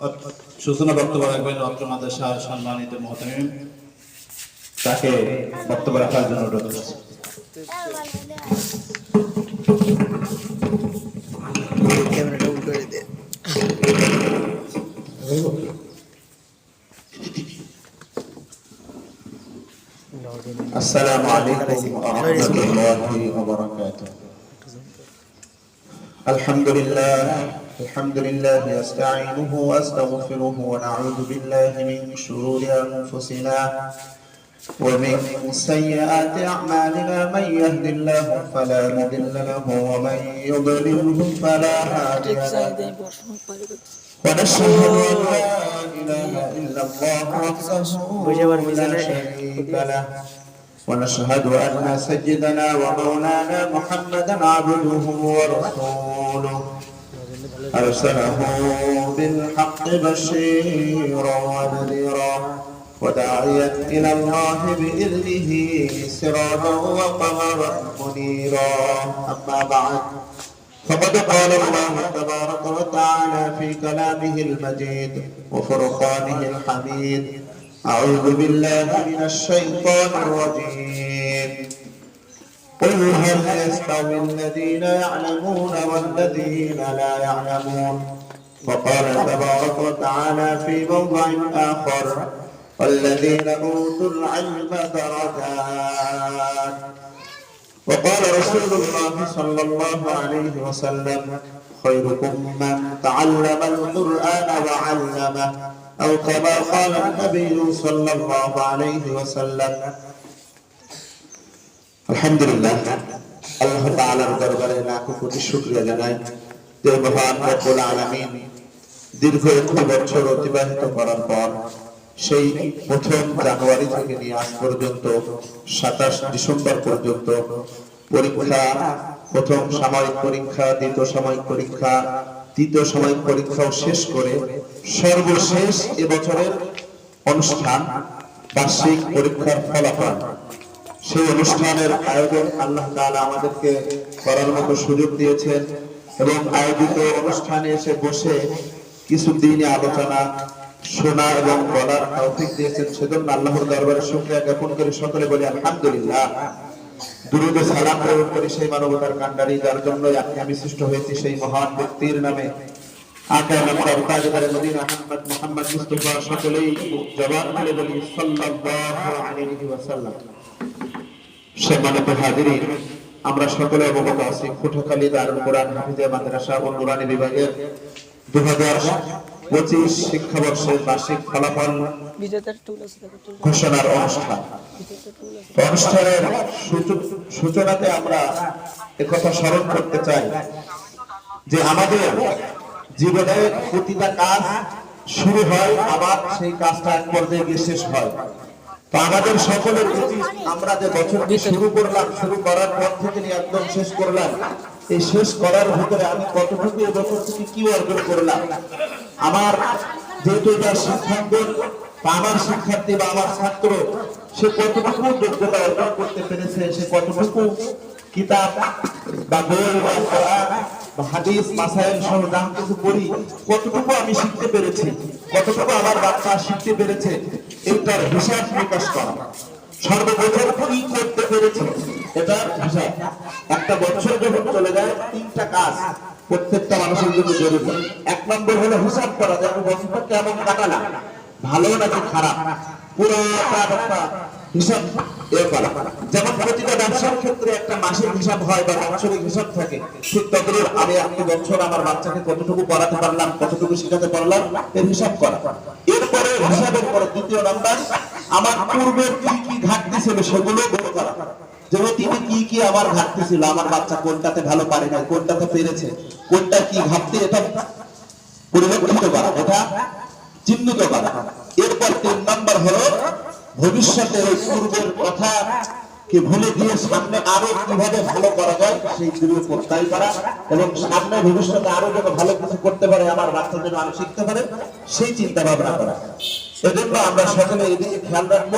সূচনা বক্তব্য রাখবেন অত্র মাদ্রাসার সম্মানিত মুহতামিম, তাকে বক্তব্য রাখার জন্য অনুরোধ করছি। আসসালামু আলাইকুম ওয়া রাহমাতুল্লাহি ওয়া বারাকাতুহু। الحمد لله أستعينه وأستغفره ونعوذ بالله من شرور أنفسنا ومن سيئات أعمالنا، من يهد الله فلا مضل له ومن يضلله فلا هادي له، ونشهد أن لا إله إلا الله وحده لا شريك له، ونشهد أن سيدنا ومولانا محمدا عبده ورسوله، أرسله بالحق بشيرا ونذيرا وداعيا إلى الله بإذنه سراجا وقمرا منيرا. أما بعد، فقد قال الله تبارك وتعالى في كلامه المجيد وفرقانه الحميد: أعوذ بالله من الشيطان الرجيم. قل هل يستوي الذين يعلمون والذين لا يعلمون؟ وقال تبارك وتعالى في موضع آخر: والذين أوتوا العلم درجات. وقال رسول الله صلى الله عليه وسلم: خيركم من تعلم القرآن وعلمه، أو كما قال النبي صلى الله عليه وسلم. আলহামদুলিল্লাহ, আল্লাহ তাআলার দরবারে লাখো কোটি শুকরিয়া জানাই যে মহান রব্বুল আলামিন দীর্ঘ একটি বছর অতিবাহিত করার পর সেই প্রথম জানুয়ারি থেকে নিয়ে আজ পর্যন্ত 27 ডিসেম্বর পর্যন্ত পরীক্ষা, প্রথম সাময়িক পরীক্ষা, দ্বিতীয় সাময়িক পরীক্ষা, তৃতীয় সাময়িক পরীক্ষাও শেষ করে সর্বশেষ এবছরের অনুষ্ঠান বার্ষিক পরীক্ষার ফলাফল, সেই অনুষ্ঠানের আয়োজন আল্লাহ তাআলা আমাদেরকে করার মতো সুযোগ দিয়েছেন এবং আয়োজিত অনুষ্ঠানে এসে বসে কিছু দিনে আলোচনা শোনা এবং বলার তৌফিক দিয়েছেন। সেজন্য আল্লাহর দরবারে শুকরিয়া জ্ঞাপন করে সকলে বলি আলহামদুলিল্লাহ। দুরূদ ও সালাম প্রেরণ করি সেই মানবতার কান্ডারি যার জন্য আমি সৃষ্ট হয়েছি, সেই মহান ব্যক্তির নামে। আকার নামে তাজদার মদিনা মুহাম্মদ মুস্তাফা, সকলেই জবান খুলে বলি সাল্লাল্লাহু আলাইহি ওয়াসাল্লাম। সম্মানিত হাজিরিন, আমরা সকলে অবগত আছি খুঁটাখালী দারুল কোরআন হাফিজিয়া মাদ্রাসা ও নুরানী বিভাগের 2025 শিক্ষাবর্ষের বার্ষিক ফলাফল ঘোষণার অনুষ্ঠান। অনুষ্ঠানের সূচনাতে আমরা একথা স্মরণ করতে চাই যে আমাদের জীবনের প্রতিটা কাজ শুরু হয়, আবার সেই কাজটা এক পর্যায়ে গিয়ে শেষ হয়। তো আমাদের সকলের উচিত, আমরা যে বছরটি শুরু করলাম, শুরু করার পর থেকে নিয়ে একদম শেষ করলাম, এই শেষ করার ভিতরে আমি কতটুকু এই বছর থেকে কি অর্জন করলাম, আমার যেহেতু এটা শিক্ষাঙ্গন বা আমার শিক্ষার্থী বা আমার ছাত্র, সে কতটুকু যোগ্যতা অর্জন করতে পেরেছে, সে কতটুকু কিতাব বা বই বা কোরআন বা হাদিস মাসাইল সহ যা কিছু পড়ি কতটুকু আমি শিখতে পেরেছি, কতটুকু আমার বাচ্চা শিখতে পেরেছে, এটার হিসাব প্রকাশ করা। সর্ববছর কি করতে পেরেছে এটার হিসাব। একটা বছর যখন চলে যায়, 3টা কাজ প্রত্যেকটা মানুষের জন্য জরুরি। 1 নম্বর হলো হিসাব করা, যে আমি বছরটা কেমন কাটালাম, ভালো নাকি খারাপ, পুরোটা হিসাব করা। যেমন প্রতিটা ব্যবসার ক্ষেত্রে একটা মাসিক হিসাব হয় বা বাৎসরিক হিসাব থাকে, ঠিক তদ্রুপ আমি একটি বছর আমার বাচ্চাকে কতটুকু পড়াতে পারলাম, কতটুকু শেখাতে পারলাম, এর হিসাব করা। এরপরে হিসাবের পরে 2য় নাম্বার, আমার পূর্বের কি কি ঘাটতি ছিল সেগুলো বের করা। যে অতীতে কি কি আমার ঘাটতি ছিল, আমার বাচ্চা কোনটাতে ভালো পারে না, কোনটাতে পেরেছে, কোনটা কি ঘাটতি, এটা পরিবর্তিত করা, এটা চিহ্নিত করা। এরপর 3 নম্বর হলো ভবিষ্যতে ওই পূর্বের কথা কে ভুলে গিয়ে সামনে আরো কিভাবে ভালো করা যায় সেই দিকে প্রত্যয় করা, এবং সামনে ভবিষ্যতে আরো যেন ভালো কিছু করতে পারে, আমার বাচ্চা যেন আরো শিখতে পারে, সেই চিন্তা ভাবনা করা। এজন্য আমরা সকলে এদিকে খেয়াল রাখবো।